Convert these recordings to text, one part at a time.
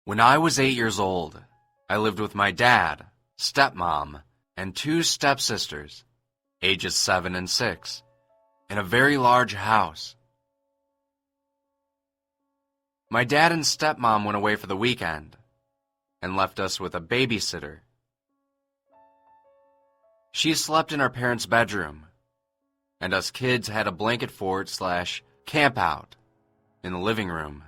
When I was 8 years old, I lived with my dad, stepmom, and 2 stepsisters, ages 7 and 6, in a very large house. My dad and stepmom went away for the weekend and left us with a babysitter. She slept in our parents' bedroom, and us kids had a blanket fort/camp out in the living room.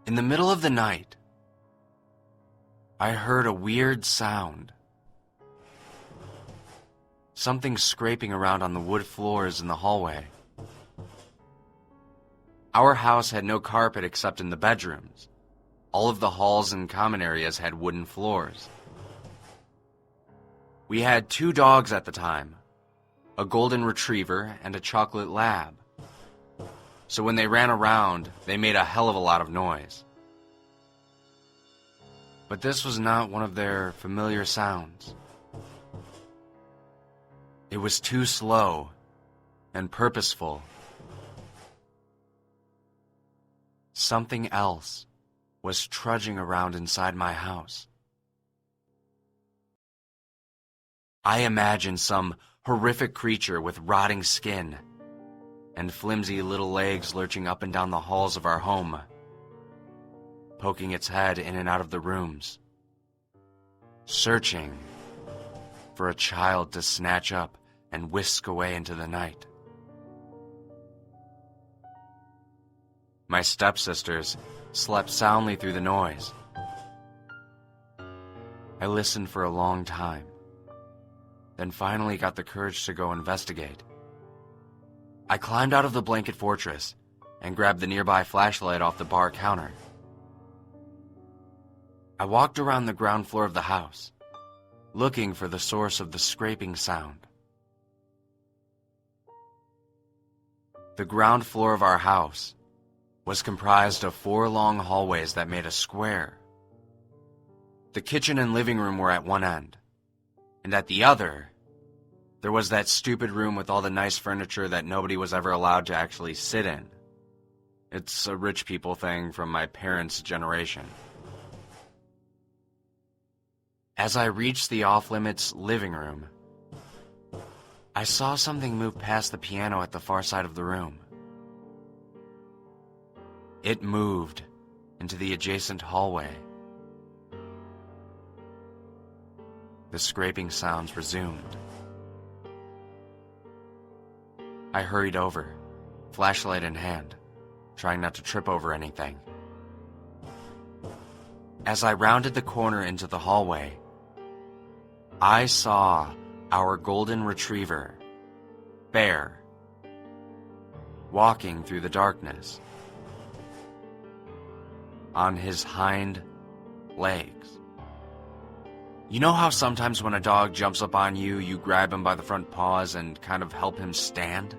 In the middle of the night, I heard a weird sound. Something scraping around on the wood floors in the hallway. Our house had no carpet except in the bedrooms. All of the halls and common areas had wooden floors. We had 2 dogs at the time, a golden retriever and a chocolate lab. So when they ran around, they made a hell of a lot of noise. But this was not one of their familiar sounds. It was too slow and purposeful. Something else was trudging around inside my house. I imagined some horrific creature with rotting skin and flimsy little legs lurching up and down the halls of our home, poking its head in and out of the rooms, searching for a child to snatch up and whisk away into the night. My stepsisters slept soundly through the noise. I listened for a long time, then finally got the courage to go investigate. I climbed out of the blanket fortress and grabbed the nearby flashlight off the bar counter. I walked around the ground floor of the house, looking for the source of the scraping sound. The ground floor of our house was comprised of 4 long hallways that made a square. The kitchen and living room were at one end, and at the other, there was that stupid room with all the nice furniture that nobody was ever allowed to actually sit in. It's a rich people thing from my parents' generation. As I reached the off-limits living room, I saw something move past the piano at the far side of the room. It moved into the adjacent hallway. The scraping sounds resumed. I hurried over, flashlight in hand, trying not to trip over anything. As I rounded the corner into the hallway, I saw our golden retriever, Bear, walking through the darkness on his hind legs. You know how sometimes when a dog jumps up on you, you grab him by the front paws and kind of help him stand?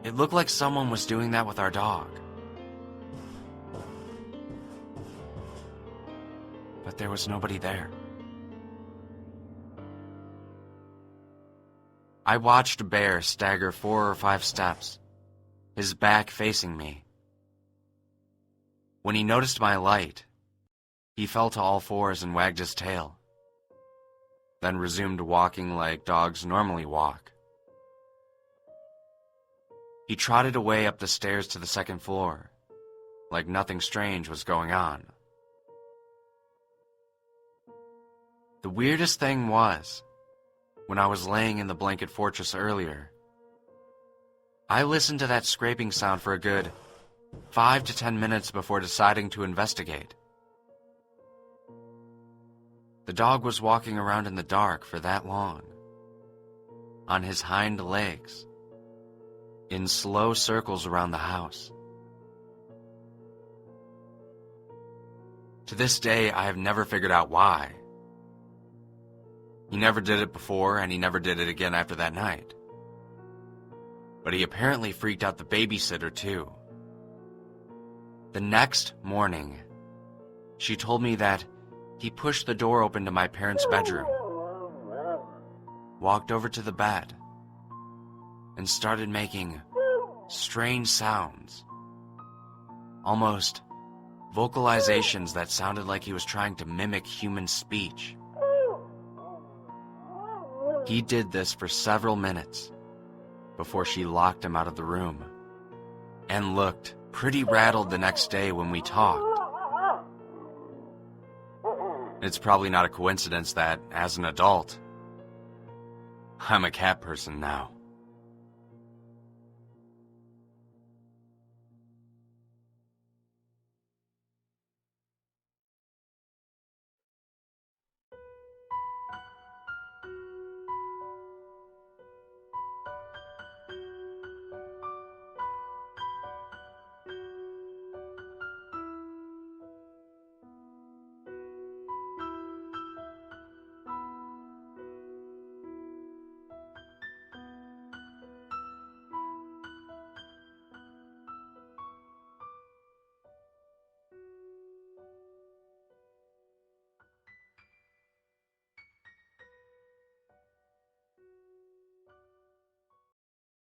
It looked like someone was doing that with our dog. But there was nobody there. I watched Bear stagger 4 or 5 steps, his back facing me. When he noticed my light, he fell to all 4s and wagged his tail, then resumed walking like dogs normally walk. He trotted away up the stairs to the 2nd floor, like nothing strange was going on. The weirdest thing was, when I was laying in the blanket fortress earlier, I listened to that scraping sound for a good 5 to 10 minutes before deciding to investigate. The dog was walking around in the dark for that long, on his hind legs, in slow circles around the house. To this day, I have never figured out why. He never did it before, and he never did it again after that night. But he apparently freaked out the babysitter, too. The next morning, she told me that he pushed the door open to my parents' bedroom, walked over to the bed, and started making strange sounds. Almost vocalizations that sounded like he was trying to mimic human speech. He did this for several minutes before she locked him out of the room and looked pretty rattled the next day when we talked. It's probably not a coincidence that, as an adult, I'm a cat person now.